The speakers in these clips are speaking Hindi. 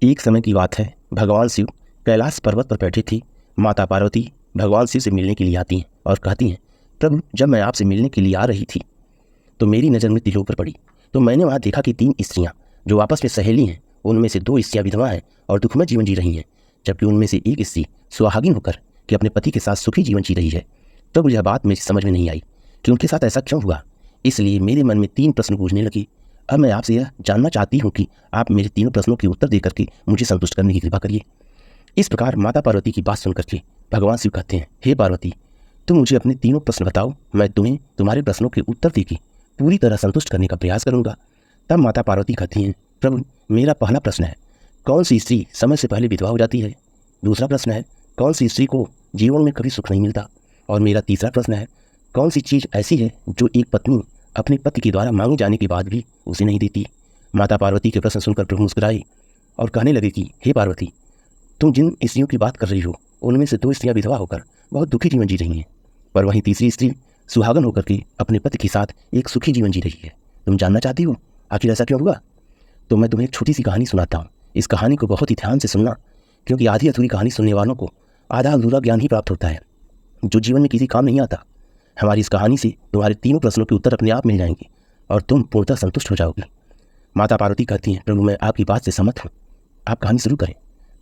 एक समय की बात है, भगवान शिव कैलाश पर्वत पर बैठे थे। माता पार्वती भगवान शिव से मिलने के लिए आती हैं और कहती हैं, प्रभु जब मैं आपसे मिलने के लिए आ रही थी तो मेरी नज़र में तिलों पर पड़ी, तो मैंने वहाँ देखा कि 3 स्त्रियाँ जो आपस में सहेली हैं, उनमें से 2 स्त्रियाँ विधवा हैं और दुखमय जीवन जी रही हैं, जबकि उनमें से एक स्त्री सुहागिन होकर के अपने पति के साथ सुखी जीवन जी रही है। तो मुझे बात मेरी समझ में नहीं आई कि उनके साथ ऐसा क्यों हुआ। इसलिए मेरे मन में 3 प्रश्न पूछने लगे। अब मैं आपसे यह जानना चाहती हूँ कि आप मेरे तीनों प्रश्नों के उत्तर देकर के मुझे संतुष्ट करने की कृपा करिए। इस प्रकार माता पार्वती की बात सुनकर के भगवान शिव कहते हैं, हे पार्वती, तुम मुझे अपने तीनों प्रश्न बताओ, मैं तुम्हें तुम्हारे प्रश्नों के उत्तर देके पूरी तरह संतुष्ट करने का प्रयास करूंगा। तब माता पार्वती कहती हैं, प्रभु मेरा पहला प्रश्न है, कौन सी स्त्री समय से पहले विधवा हो जाती है। दूसरा प्रश्न है, कौन सी स्त्री को जीवन में कभी सुख नहीं मिलता। और मेरा तीसरा प्रश्न है, कौन सी चीज़ ऐसी है जो एक पत्नी अपने पति के द्वारा मांगे जाने के बाद भी उसे नहीं देती। माता पार्वती के प्रश्न सुनकर प्रभु मुस्कुराए और कहने लगे कि हे पार्वती, तुम जिन स्त्रियों की बात कर रही हो उनमें से 2 स्त्रियां विधवा होकर बहुत दुखी जीवन जी रही हैं, पर वहीं तीसरी स्त्री सुहागन होकर के अपने पति के साथ एक सुखी जीवन जी रही है। तुम जानना चाहती हो आखिर ऐसा क्यों हुआ? तो मैं तुम्हें एक छोटी सी कहानी सुनाता हूँ। इस कहानी को बहुत ही ध्यान से सुनना, क्योंकि आधी अधूरी कहानी सुनने वालों को आधा अधूरा ज्ञान ही प्राप्त होता है जो जीवन में किसी काम नहीं आता। हमारी इस कहानी से तुम्हारे तीनों प्रश्नों के उत्तर अपने आप मिल जाएंगे और तुम पूर्णतः संतुष्ट हो जाओगी। माता पार्वती कहती हैं, प्रभु मैं आपकी बात से सहमत हूँ, आप कहानी शुरू करें।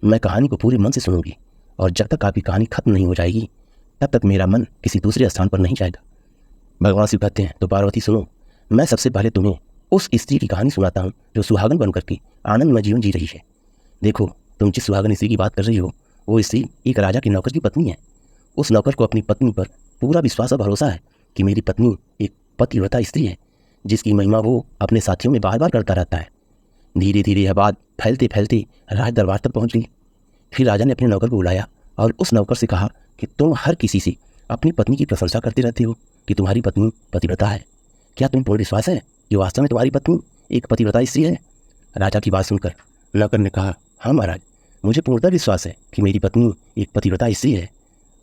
मैं कहानी को पूरे मन से सुनूंगी और जब तक आपकी कहानी खत्म नहीं हो जाएगी तब तक मेरा मन किसी दूसरे स्थान पर नहीं जाएगा। भगवान शिव कहते हैं, तो पार्वती सुनो, मैं सबसे पहले तुम्हें उस स्त्री की कहानी सुनाता हूँ जो सुहागन बनकर के आनंदमय जीवन जी रही है। देखो, तुम जिस सुहागन स्त्री की बात कर रही हो वो स्त्री एक राजा के नौकर की पत्नी है। उस नौकर को अपनी पत्नी पर पूरा विश्वास और भरोसा है कि मेरी पत्नी एक पतिव्रता स्त्री है जिसकी महिमा वो अपने साथियों में बार बार करता रहता है। धीरे धीरे यह बात फैलते फैलते राज दरबार तक पहुंच गई। फिर राजा ने अपने नौकर को बुलाया और उस नौकर से कहा कि तुम हर किसी से अपनी पत्नी की प्रशंसा करते रहते हो कि तुम्हारी पत्नी पतिव्रता है, क्या तुम्हें पूर्ण विश्वास है कि वास्तव में तुम्हारी पत्नी एक पतिव्रता स्त्री है? राजा की बात सुनकर नौकर ने कहा, हाँ महाराज, मुझे पूर्णतः विश्वास है कि मेरी पत्नी एक पतिव्रता स्त्री है।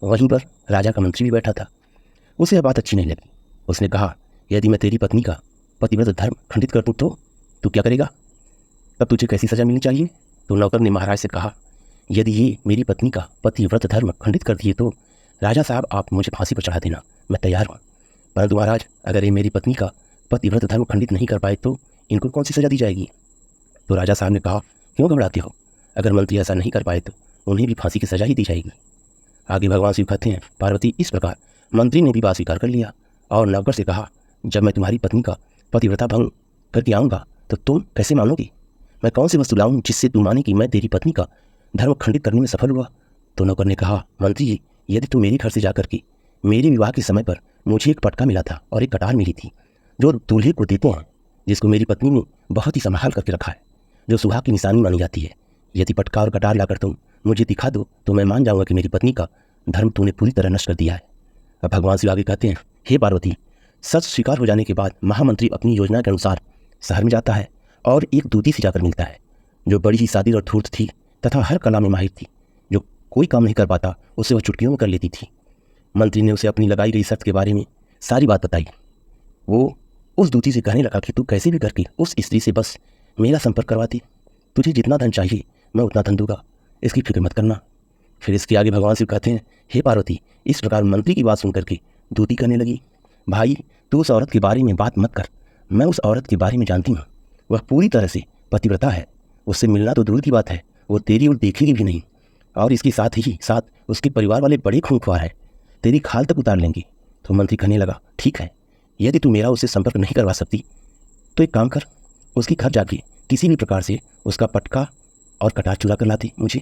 वहीं पर राजा का मंत्री भी बैठा था। उसे यह बात अच्छी नहीं लगी। उसने कहा, यदि मैं तेरी पत्नी का पतिव्रत धर्म खंडित कर दूँ तो तू क्या करेगा? तब तुझे कैसी सजा मिलनी चाहिए? तो नौकर ने महाराज से कहा, यदि ये मेरी पत्नी का पतिव्रत धर्म खंडित कर दिए तो राजा साहब आप मुझे फांसी पर चढ़ा देना, मैं तैयार हूँ। परंतु महाराज, अगर ये मेरी पत्नी का पतिव्रत धर्म खंडित नहीं कर पाए तो इनको कौन सी सजा दी जाएगी? तो राजा साहब ने कहा, क्यों घबराते हो? अगर मंत्री ऐसा नहीं कर पाए तो उन्हें भी फांसी की सजा ही दी जाएगी। आगे भगवान शिव कहते हैं, पार्वती इस प्रकार मंत्री ने भी बात स्वीकार कर लिया और नौकर से कहा, जब मैं तुम्हारी पत्नी का पतिव्रता भंग करके आऊँगा तो तुम कैसे मानोगी? मैं कौन सी वस्तु लाऊं जिससे तू माने कि मैं तेरी पत्नी का धर्म खंडित करने में सफल हुआ? तो नौकर ने कहा, मंत्री जी, यदि तू मेरे घर से जाकर के मेरे विवाह के समय पर मुझे एक पटका मिला था और एक कटार मिली थी जो दूल्हे को देते हैं, जिसको मेरी पत्नी ने बहुत ही संभाल करके रखा है, जो सुहाग की निशानी मानी जाती है, यदि पटका और कटार लाकर तुम मुझे दिखा दो तो मैं मान जाऊंगा कि मेरी पत्नी का धर्म तूने पूरी तरह नष्ट कर दिया है। अब भगवान शिव आगे कहते हैं, हे पार्वती, सच स्वीकार हो जाने के बाद महामंत्री अपनी योजना के अनुसार शहर में जाता है और एक दूती से जाकर मिलता है जो बड़ी ही सादिर और धूर्त थी तथा हर कला में माहिर थी। जो कोई काम नहीं कर पाता उसे वह चुटकियों में कर लेती थी। मंत्री ने उसे अपनी लगाई गई शर्त के बारे में सारी बात बताई। वो उस दूती से कहने लगा कि तू कैसे भी करके उस स्त्री से बस मेरा संपर्क करवाती, तुझे जितना धन चाहिए मैं उतना धन दूंगा, इसकी फिक्र मत करना। फिर इसके आगे भगवान शिव कहते हैं, हे पार्वती, इस प्रकार मंत्री की बात सुन करके दूती कहने लगी, भाई तू उस औरत के बारे में बात मत कर, मैं उस औरत के बारे में जानती हूँ, वह पूरी तरह से पतिव्रता है। उससे मिलना तो दूर की बात है, वो तेरी ओर देखेगी भी नहीं, और इसके साथ ही साथ उसके परिवार वाले बड़े खूंखार हैं, तेरी खाल तक उतार लेंगे। तो मंत्री कहने लगा, ठीक है, यदि तू मेरा उससे संपर्क नहीं करवा सकती तो एक काम कर, उसके घर जाके किसी भी प्रकार से उसका पटका और कटार चुरा कर लाती मुझे,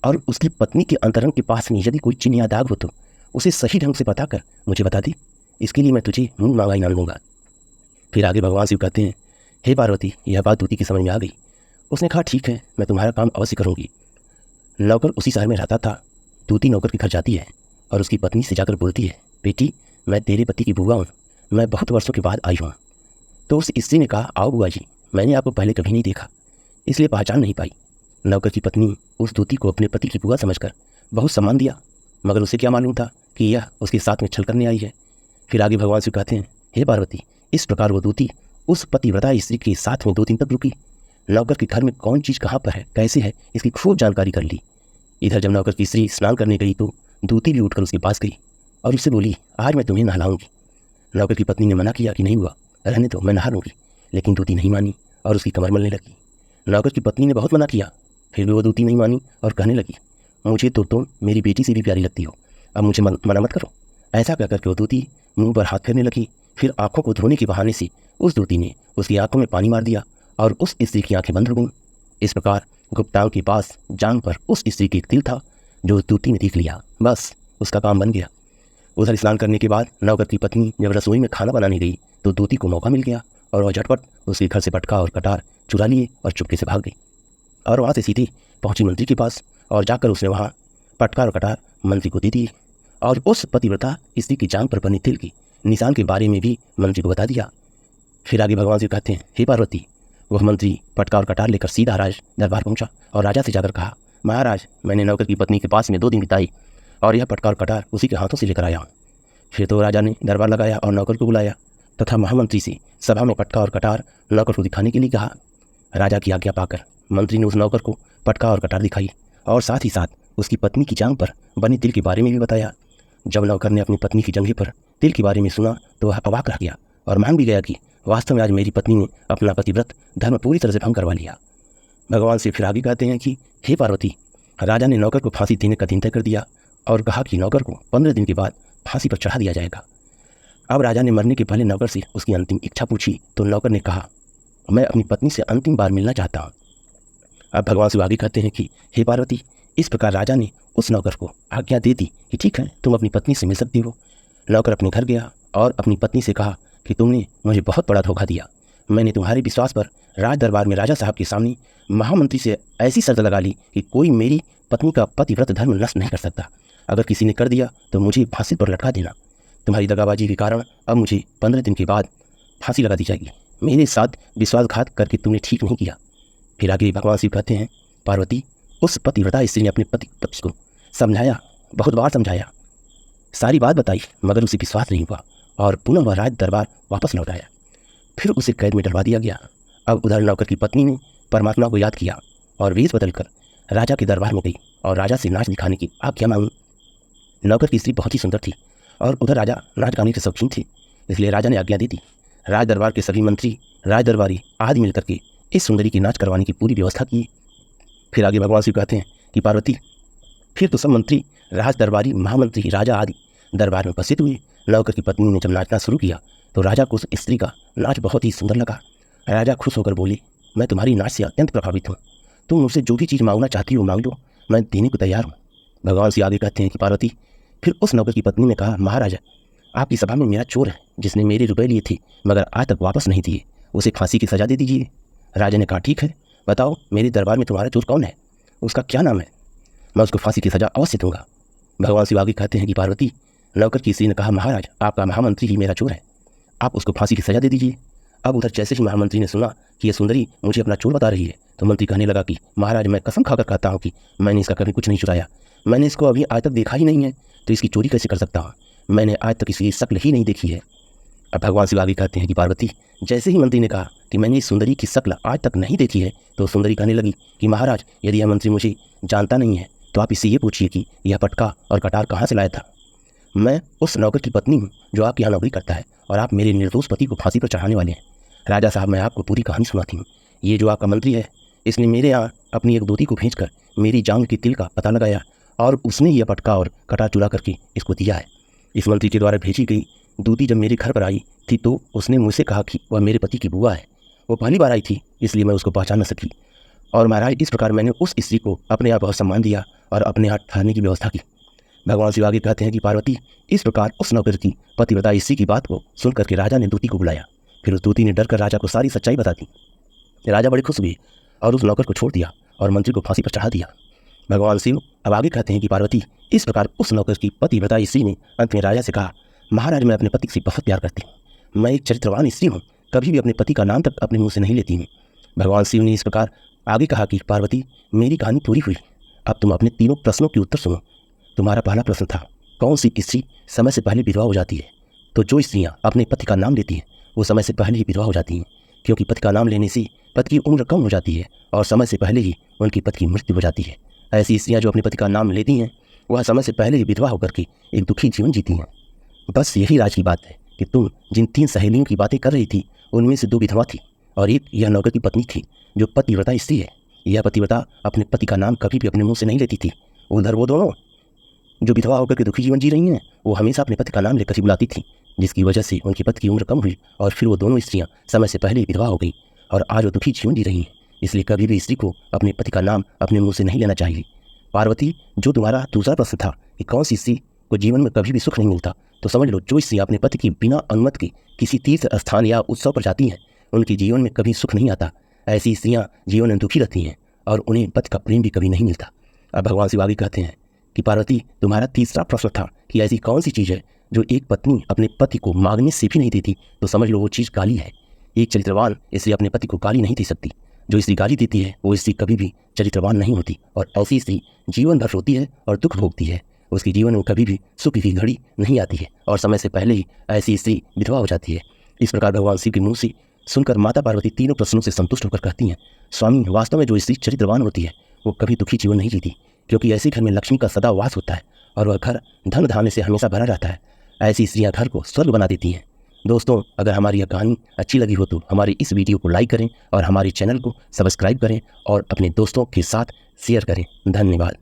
और उसकी पत्नी के अंतरंग के पास में यदि कोई चिन्ह या दाग हो तो उसे सही ढंग से बता कर मुझे बता दी, इसके लिए मैं तुझे मुँह मांगा इनाम दूंगा। फिर आगे भगवान शिव कहते हैं, हे पार्वती, यह बात दूती की समझ में आ गई। उसने कहा, ठीक है, मैं तुम्हारा काम अवश्य करूंगी। नौकर उसी शहर में रहता था। दूती नौकर के घर जाती है और उसकी पत्नी से जाकर बोलती है, बेटी मैं तेरे पति की बुआ हूँ, मैं बहुत वर्षों के बाद आई हूँ। तो उस स्त्री ने कहा, आओ बुआ जी, मैंने आपको पहले कभी नहीं देखा इसलिए पहचान नहीं पाई। नौकर की पत्नी उस दूती को अपने पति की बुआ समझकर बहुत सम्मान दिया, मगर उसे क्या मालूम था कि यह उसके साथ में छल करने आई है। फिर आगे भगवान शिव कहते हैं, हे पार्वती, इस प्रकार वो दूती उस पतिव्रता स्त्री के साथ में 2 दिन तक रुकी। नौकर के घर में कौन चीज़ कहाँ पर है, कैसे है, इसकी खूब जानकारी कर ली। इधर जब नौकर की स्त्री स्नान करने गई तो दूती भी उठकर उसके पास गई और उससे बोली, आज मैं तुम्हें नहलाऊंगी। नौकर की पत्नी ने मना किया कि नहीं हुआ, रहने दो, मैं नहा लूँगी। लेकिन दूती नहीं मानी और उसकी कमर मलने लगी। नौकर की पत्नी ने बहुत मना किया, फिर भी वो दूती नहीं मानी और कहने लगी, मुझे तो तुम मेरी बेटी से भी प्यारी लगती हो, अब मुझे मना मत करो। ऐसा कह करके वो दूती मुंह पर हाथ फेरने लगी। फिर आंखों को धोने के बहाने से उस दूती ने उसकी आंखों में पानी मार दिया और उस स्त्री की आंखें बंद हो गईं। इस प्रकार गुप्तांग के पास जांग पर उस स्त्री के एक तिल था जो उस दूती ने देख लिया। बस उसका काम बन गया। उधर स्नान करने के बाद नौकर की पत्नी जब रसोई में खाना बनाने गई तो दूती को मौका मिल गया और वह झटपट उसके घर से पटका और कटार चुरा लिए और चुपके से भाग गई और वहाँ से सीधे पहुंची मंत्री के पास और जाकर उसने वहाँ पटका और कटार मंत्री को दे दिए और उस पतिव्रता स्त्री की जांग पर बनी तिल की निशान के बारे में भी मंत्री को बता दिया। फिर आगे भगवान से कहते हैं, हे पार्वती, वह मंत्री पटका और कटार लेकर सीधा राज दरबार पहुंचा और राजा से जाकर कहा, महाराज, मैंने नौकर की पत्नी के पास में 2 दिन बिताई और यह पटका और कटार उसी के हाथों से लेकर आया हूँ। फिर तो राजा ने दरबार लगाया और नौकर को बुलाया तथा महामंत्री से सभा में पटका और कटार नौकर को दिखाने के लिए कहा। राजा की आज्ञा पाकर मंत्री ने उस नौकर को पटका और कटार दिखाई और साथ ही साथ उसकी पत्नी की जांघ पर बने तिल के बारे में भी बताया। जब नौकर ने अपनी पत्नी की जंघे पर तिल के बारे में सुना तो वह अवाक रह गया और मान भी गया कि वास्तव में आज मेरी पत्नी ने अपना पतिव्रत धर्म पूरी तरह से भंग करवा लिया। भगवान से फिर आगे कहते हैं कि हे पार्वती, राजा ने नौकर को फांसी देने का दिन तय कर दिया और कहा कि नौकर को 15 दिन के बाद फांसी पर चढ़ा दिया जाएगा। अब राजा ने मरने के पहले नौकर से उसकी अंतिम इच्छा पूछी तो नौकर ने कहा, मैं अपनी पत्नी से अंतिम बार मिलना चाहता हूँ। अब भगवान से आगे कहते हैं कि हे पार्वती, इस प्रकार राजा ने उस नौकर को आज्ञा दे दी कि ठीक है, तुम अपनी पत्नी से मिल सकती हो। नौकर अपने घर गया और अपनी पत्नी से कहा कि तुमने मुझे बहुत बड़ा धोखा दिया। मैंने तुम्हारे विश्वास पर राज दरबार में राजा साहब के सामने महामंत्री से ऐसी शर्त लगा ली कि कोई मेरी पत्नी का पतिव्रत धर्म नष्ट नहीं कर सकता। अगर किसी ने कर दिया तो मुझे फांसी पर लटका देना। तुम्हारी दगाबाजी के कारण अब मुझे 15 दिन के बाद फांसी लगा दी जाएगी। मेरे साथ विश्वासघात करके तुमने ठीक नहीं किया। फिर आगे भगवान शिव कहते हैं, पार्वती, उस पतिव्रता स्त्री ने अपने पति को समझाया, बहुत बार समझाया, सारी बात बताई, मगर उसे विश्वास नहीं हुआ और पुनः वह राज दरबार वापस लौट आया। फिर उसे कैद में डलवा दिया गया। अब उधर नौकर की पत्नी ने परमात्मा को याद किया और वेश बदलकर राजा के दरबार में गई और राजा से नाच दिखाने की आज्ञा मांगी। नौकर की स्त्री बहुत ही सुंदर थी और उधर राजा नाच गाने के शौकीन थे, इसलिए राजा ने आज्ञा दी थी। राज दरबार के सभी मंत्री, राज दरबारी आदि मिलकर के इस सुंदरी की नाच करवाने की पूरी व्यवस्था की। फिर आगे भगवान शिव कहते हैं कि पार्वती, फिर तो सब मंत्री, राज दरबारी, महामंत्री, राजा आदि दरबार में उपस्थित हुए। नौकर की पत्नी ने जब नाचना शुरू किया तो राजा को उस स्त्री का नाच बहुत ही सुंदर लगा। राजा खुश होकर बोले, मैं तुम्हारी नाच से अत्यंत प्रभावित हूँ, तुम मुझसे जो भी चीज़ मांगना चाहती हो मांग लो, मैं देने को तैयार हूँ। भगवान शिव आगे कहते हैं कि पार्वती, फिर उस नौकर की पत्नी ने कहा, महाराजा, आपकी सभा में मेरा चोर है जिसने मेरे रुपए लिए थे मगर आज तक वापस नहीं दिए, उसे फांसी की सज़ा दे दीजिए। राजा ने कहा, ठीक है, बताओ मेरे दरबार में तुम्हारा चोर कौन है, उसका क्या नाम है, मैं उसको फांसी की सज़ा अवश्य दूंगा। भगवान शिव आगे कहते हैं कि पार्वती, नौकर की स्त्री ने कहा, महाराज, आपका महामंत्री ही मेरा चोर है, आप उसको फांसी की सज़ा दे दीजिए। अब उधर जैसे ही महामंत्री ने सुना कि यह सुंदरी मुझे अपना चोर बता रही है तो मंत्री कहने लगा कि महाराज, मैं कसम खाकर कहता हूँ कि मैंने इसका कभी कुछ नहीं चुराया, मैंने इसको अभी आज तक देखा ही नहीं है, तो इसकी चोरी कैसे कर सकता हूँ, मैंने आज तक इसकी शक्ल ही नहीं देखी है। अब भगवान शिव आगे कहते हैं कि पार्वती, जैसे ही मंत्री ने कहा कि मैंने इस सुंदरी की शक्ल आज तक नहीं देखी है तो सुंदरी कहने लगी कि महाराज, यदि यह मंत्री मुझे जानता नहीं है तो आप इससे ये पूछिए कि यह पटका और कटार कहाँ से लाया था। मैं उस नौकर की पत्नी हूँ जो आपके यहाँ नौकरी करता है और आप मेरे निर्दोष पति को फांसी पर चढ़ाने वाले हैं। राजा साहब, मैं आपको पूरी कहानी सुनाती हूँ। ये जो आपका मंत्री है, इसने मेरे यहाँ अपनी एक दूती को भेजकर मेरी जांघ के तिल का पता लगाया और उसने यह पटका और कटार चुरा करके इसको दिया है। इस मंत्री के द्वारा भेजी गई दूती जब मेरे घर पर आई थी तो उसने मुझसे कहा कि वह मेरे पति की बुआ है। वो पहली बार आई थी इसलिए मैं उसको पहचान न सकी और महाराज, इस प्रकार मैंने उस स्त्री को अपने यहाँ बहुत सम्मान दिया और अपने यहाँ ठहरने की व्यवस्था की। भगवान शिव आगे कहते हैं कि पार्वती, इस प्रकार उस नौकर की पतिव्रता स्त्री की बात को सुन करके राजा ने दूती को बुलाया। फिर उस दूती ने डर कर राजा को सारी सच्चाई बता दी। राजा बड़े खुश हुए और उस नौकर को छोड़ दिया और मंत्री को फांसी पर चढ़ा दिया। भगवान शिव अब आगे कहते हैं कि पार्वती, इस प्रकार उस नौकर की पतिव्रता स्त्री ने अंत में राजा से कहा, महाराज, मैं अपने पति से बहुत प्यार करती हूँ, मैं एक चरित्रवान स्त्री हूँ, कभी भी अपने पति का नाम तक अपने मुँह से नहीं लेती हूँ। भगवान शिव ने इस प्रकार आगे कहा कि पार्वती, मेरी कहानी पूरी हुई, अब तुम अपने 3 प्रश्नों के उत्तर सुनो। तुम्हारा पहला प्रश्न था, कौन सी स्त्री समय से पहले विधवा हो जाती है? तो जो स्त्रियाँ अपने पति का नाम लेती हैं वो समय से पहले ही विधवा हो जाती हैं, क्योंकि पति का नाम लेने से पति की उम्र कम हो जाती है और समय से पहले ही उनकी पति की मृत्यु हो जाती है। ऐसी स्त्रियाँ जो अपने पति का नाम लेती हैं वह समय से पहले ही विधवा होकर के एक दुखी जीवन जीती हैं। बस यही राज की बात है कि तुम जिन 3 सहेलियों की बातें कर रही थी उनमें से 2 विधवा थी और एक यह नौकर की पत्नी थी जो पतिव्रता स्त्री है। यह पतिव्रता अपने पति का नाम कभी भी अपने मुंह से नहीं लेती थी। उधर वो दोनों जो विधवा होकर के दुखी जीवन जी रही हैं वो हमेशा अपने पति का नाम लेकर ही बुलाती थी, जिसकी वजह से उनके पति की उम्र कम हुई और फिर वो दोनों स्त्रियाँ समय से पहले ही विधवा हो गई और आज वो दुखी जीवन जी रही हैं। इसलिए कभी भी स्त्री को अपने पति का नाम अपने मुंह से नहीं लेना चाहिए। पार्वती, जो तुम्हारा दूसरा प्रश्न था कि कौन सी स्त्री को जीवन में कभी भी सुख नहीं मिलता, तो समझ लो जो स्त्रियाँ अपने पति की बिना अनुमति के किसी तीर्थ स्थान या उत्सव पर जाती हैं उनके जीवन में कभी सुख नहीं आता। ऐसी स्त्रियाँ जीवन में दुखी रहती हैं और उन्हें पति का प्रेम भी कभी नहीं मिलता। अब भगवान शिव आगे कहते हैं कि पार्वती, तुम्हारा तीसरा प्रश्न था कि ऐसी कौन सी चीज़ है जो एक पत्नी अपने पति को मांगने से भी नहीं देती, तो समझ लो वो चीज़ गाली है। एक चरित्रवान स्त्री अपने पति को गाली नहीं दे सकती। जो स्त्री गाली देती है वो स्त्री कभी भी चरित्रवान नहीं होती और ऐसी स्त्री जीवन भर रोती है और दुख भोगती है। उसके जीवन में कभी भी सुख की घड़ी नहीं आती है और समय से पहले ही ऐसी स्त्री विधवा हो जाती है। इस प्रकार भगवान शिव के मुँह से सुनकर माता पार्वती तीनों प्रश्नों से संतुष्ट होकर कहती हैं, स्वामी, वास्तव में जो स्त्री चरित्रवान होती है वो कभी दुखी जीवन नहीं जीती, क्योंकि ऐसे घर में लक्ष्मी का सदा वास होता है और वह घर धन धान्य से हमेशा भरा रहता है। ऐसी स्त्रियाँ घर को स्वर्ग बना देती हैं। दोस्तों, अगर हमारी यह कहानी अच्छी लगी हो तो हमारी इस वीडियो को लाइक करें और हमारे चैनल को सब्सक्राइब करें और अपने दोस्तों के साथ शेयर करें। धन्यवाद।